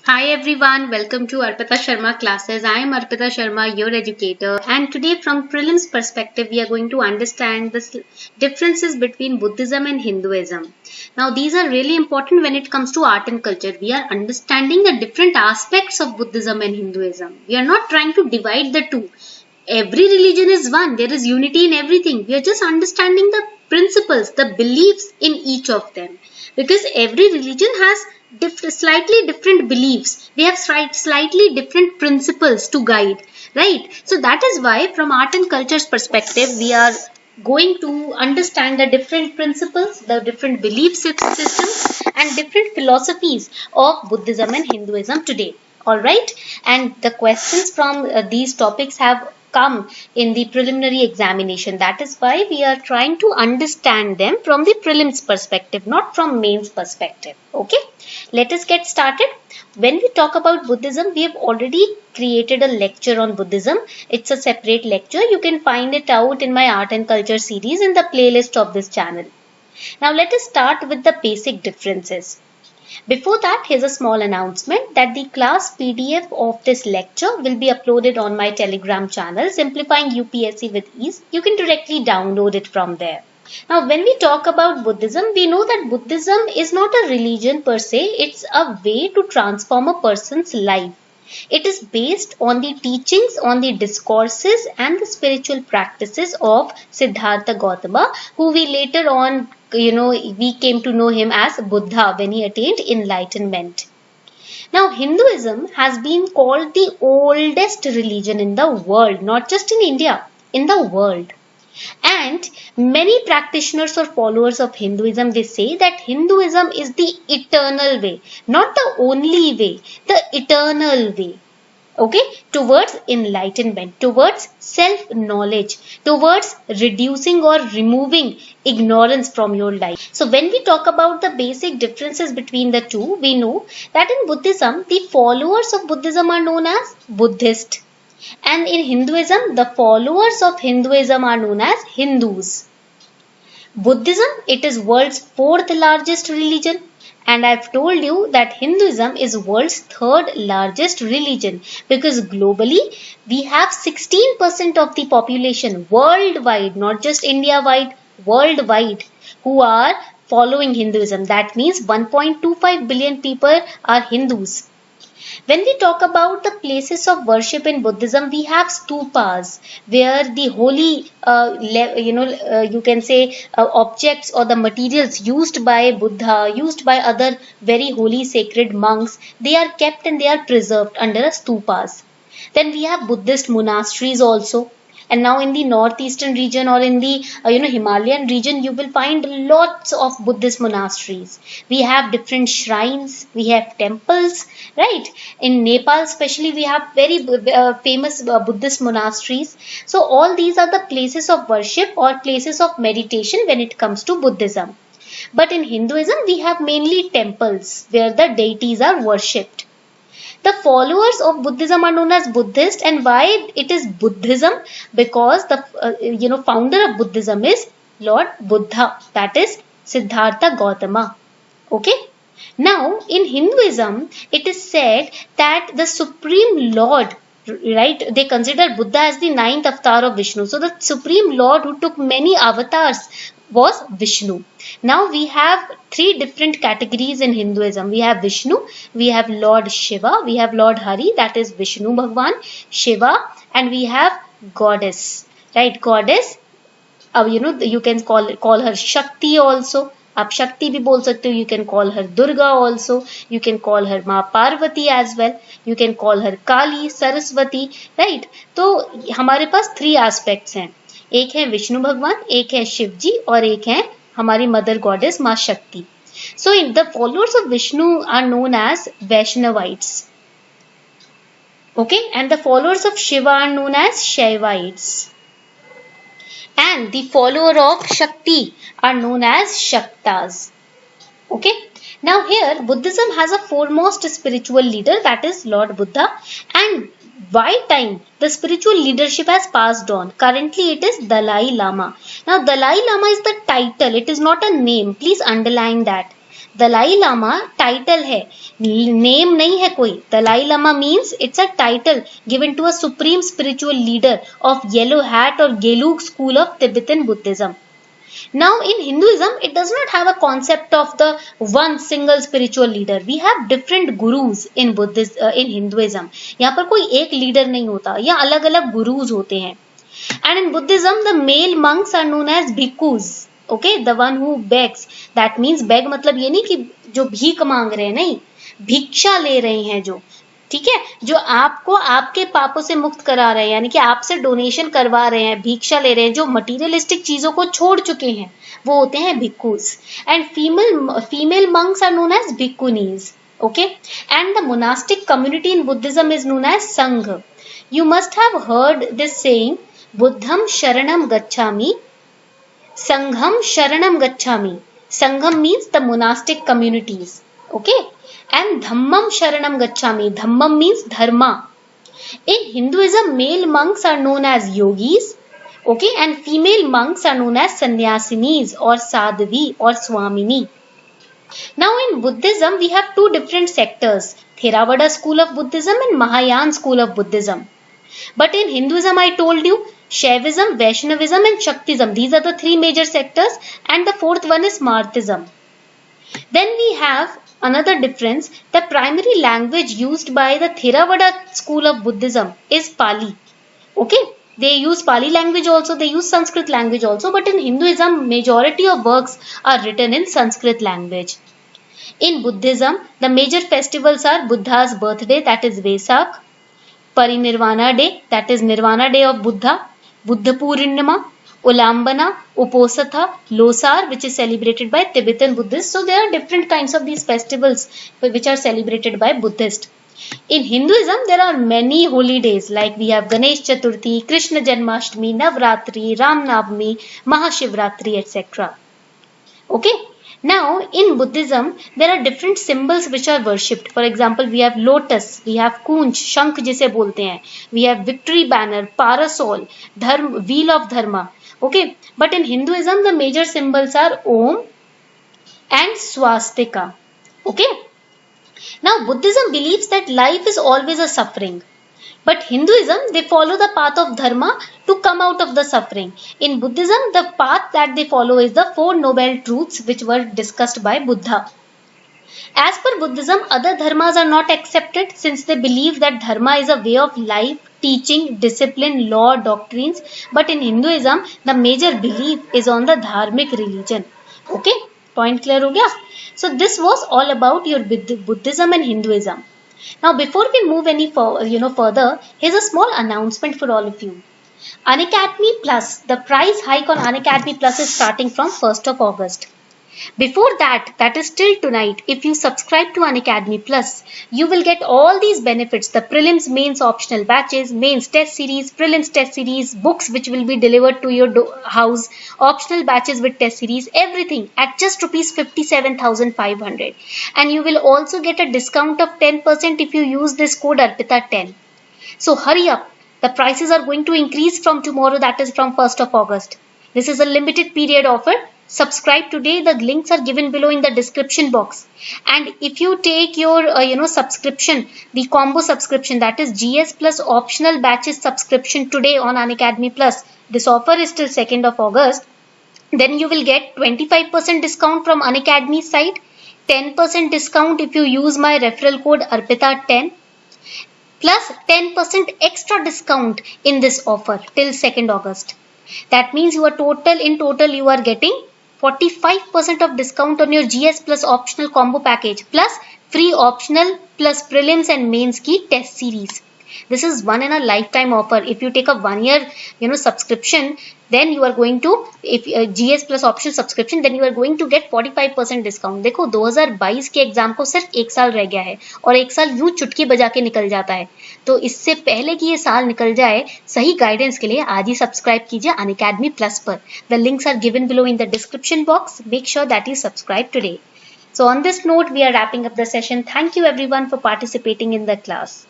Hi everyone, welcome to Arpita Sharma classes. I am Arpita Sharma, your educator, and today from prelims perspective we are going to understand the differences between Buddhism and Hinduism. Now these are really important when it comes to art and culture. We are understanding the different aspects of Buddhism and Hinduism. We are not trying to divide the two. Every religion is one. There is unity in everything. We are just understanding the principles, the beliefs in each of them. Because every religion has slightly different beliefs. They have slightly different principles to guide, right? So that is why from art and culture's perspective, we are going to understand the different principles, the different belief systems and different philosophies of Buddhism and Hinduism today. All right, and the questions from these topics have come in the preliminary examination. That is why we are trying to understand them from the prelims perspective, not from mains perspective. Okay, let us get started. When we talk about Buddhism, we have already created a lecture on Buddhism. It's a separate lecture. You can find it out in my art and culture series in the playlist of this channel. Now let us start with the basic differences. Before that, here's a small announcement that the class PDF of this lecture will be uploaded on my Telegram channel, Simplifying UPSC with Ease. You can directly download it from there. Now, when we talk about Buddhism, we know that Buddhism is not a religion per se, it's a way to transform a person's life. It is based on the teachings, on the discourses and the spiritual practices of Siddhartha Gautama, who we later on, we came to know him as Buddha when he attained enlightenment. Now, Hinduism has been called the oldest religion in the world, not just in India, in the world. And many practitioners or followers of Hinduism, they say that Hinduism is the eternal way, not the only way, the eternal way. Okay, towards enlightenment, towards self-knowledge, towards reducing or removing ignorance from your life. So when we talk about the basic differences between the two, we know that in Buddhism, the followers of Buddhism are known as Buddhist. And in Hinduism, the followers of Hinduism are known as Hindus. Buddhism, it is world's fourth largest religion. And I've told you that Hinduism is world's third largest religion because globally we have 16% of the population worldwide, not just India wide, worldwide, who are following Hinduism. That means 1.25 billion people are Hindus. When we talk about the places of worship in Buddhism, we have stupas where the holy, you can say objects or the materials used by Buddha, used by other very holy sacred monks, they are kept and they are preserved under stupas. Then we have Buddhist monasteries also. And now in the northeastern region or in the Himalayan region, you will find lots of Buddhist monasteries. We have different shrines, we have temples, right? In Nepal especially, we have very famous Buddhist monasteries. So all these are the places of worship or places of meditation when it comes to Buddhism. But in Hinduism, we have mainly temples where the deities are worshipped. The followers of Buddhism are known as Buddhist, and why it is Buddhism? Because the founder of Buddhism is Lord Buddha, that is Siddhartha Gautama. Okay. Now in Hinduism, it is said that the Supreme Lord, right? They consider Buddha as the ninth avatar of Vishnu. So the Supreme Lord who took many avatars was Vishnu. Now we have three different categories in Hinduism. We have Vishnu, we have Lord Shiva, we have Lord Hari, that is Vishnu Bhagwan, Shiva, and we have Goddess, right? Goddess, you can call her Shakti also. आप शक्ति भी बोल सकते हो. You can call her Durga also. You can call her माँ Parvati as well. You can call her Kali, Saraswati, right? तो हमारे पास three aspects हैं. एक है विष्णु भगवान, एक है शिव जी और एक है हमारी मदर गॉडेस माँ शक्ति. So the followers of Vishnu are known as Vaishnavites. Okay, and the followers of Shiva are known as Shaivites. And the follower of Shakti are known as Shaktas. Okay. Now here Buddhism has a foremost spiritual leader, that is Lord Buddha, and by time the spiritual leadership has passed on. Currently it is Dalai Lama. Now Dalai Lama is the title, it is not a name. Please underline that. Dalai Lama title है, name नहीं है कोई. Dalai Lama means it's a title given to a supreme spiritual leader of yellow hat और Gelug school of Tibetan Buddhism. Now in Hinduism, it does not have a concept of the one single spiritual leader. We have different gurus in in Hinduism. यहाँ पर कोई एक leader नहीं होता, या अलग अलग gurus होते हैं. And in Buddhism, the male monks are known as bhikkhus. Okay, the one who begs. That means beg मतलब ये नहीं कि जो भीख मांग रहे हैं, नहीं, भिक्षा ले रहे हैं जो, ठीक है, जो आपको आपके पापों से मुक्त करा रहे हैं, यानी कि आपसे डोनेशन करवा रहे हैं, भिक्षा ले रहे हैं, जो मटीरियलिस्टिक चीजों को छोड़ चुके हैं, वो होते हैं bhikkhus. And female monks are known as bhikkhunis. Okay, and the monastic community in Buddhism is known as sangha. You must have heard this saying, बुद्धम शरणम गच्छामि, संघम शरणम गच्छामि. संघम means the monastic communities. Okay, and dhammam sharanam gacchami. Dhammam means dharma. In Hinduism, male monks are known as yogis, okay, and female monks are known as sannyasinis or sadhvi or swamini. Now in Buddhism, we have two different sectors, Theravada school of Buddhism and Mahayana school of Buddhism. But in Hinduism, I told you, Shaivism, Vaishnavism and Shaktism, these are the three major sectors, and the fourth one is Martism. Then we have another difference. The primary language used by the Theravada school of Buddhism is Pali. Okay, they use Pali language also, they use Sanskrit language also, but in Hinduism, majority of works are written in Sanskrit language. In Buddhism, the major festivals are Buddha's birthday, that is Vesak, Parinirvana day, that is Nirvana day of Buddha, Buddha Purnima, Ulambana, Uposatha, Losar, which is celebrated by Tibetan Buddhists. So there are different kinds of these festivals which are celebrated by Buddhists. In Hinduism, there are many holy days, like we have Ganesh Chaturthi, Krishna Janmashtami, Navratri, Ram Navami, Mahashivratri, etc. Okay. Now, in Buddhism, there are different symbols which are worshipped. For example, we have lotus, we have kunj, shankh जिसे बोलते हैं, we have victory banner, parasol, wheel of dharma. Okay, but in Hinduism, the major symbols are Om and Swastika. Okay. Now, Buddhism believes that life is always a suffering. But Hinduism, they follow the path of dharma to come out of the suffering. In Buddhism, the path that they follow is the Four Noble Truths which were discussed by Buddha. As per Buddhism, other dharmas are not accepted since they believe that dharma is a way of life, teaching, discipline, law, doctrines. But in Hinduism, the major belief is on the dharmic religion. Okay, point clear ho gaya? So this was all about your Buddhism and Hinduism. Now before we move any further, here's a small announcement for all of you. Unacademy Plus, the price hike on Unacademy Plus is starting from 1st of August. Before that is till tonight, if you subscribe to Unacademy Plus, you will get all these benefits, the prelims, mains, optional batches, mains test series, prelims test series, books which will be delivered to your house, optional batches with test series, everything at just rupees 57,500. And you will also get a discount of 10% if you use this code ARPITA10. So hurry up, the prices are going to increase from tomorrow, that is from 1st of August. This is a limited period offer. Subscribe today. The links are given below in the description box. And if you take your subscription, the combo subscription, that is GS plus optional batches subscription today on Unacademy Plus, this offer is till 2nd of August. Then you will get 25% discount from Unacademy site, 10% discount if you use my referral code ARPITA10, plus 10% extra discount in this offer till 2nd August. That means in total you are getting 45% of discount on your GS plus optional combo package, plus free optional plus prelims and mains ki test series. This is one in a lifetime offer. If you take a 1 year subscription, then you are going to, if GS plus optional subscription, then you are going to get 45% discount. देखो 2022 के exam को सिर्फ 1 साल रह गया है और 1 साल यूं चुटकी बजा के निकल जाता है. तो इससे पहले कि ये साल निकल जाए, सही गाइडेंस के लिए आज ही सब्सक्राइब कीजिए Unacademy Plus पर. The links are given below in the description box. Make sure that you subscribe today. So on this note, we are wrapping up the session. Thank you everyone for participating in the class.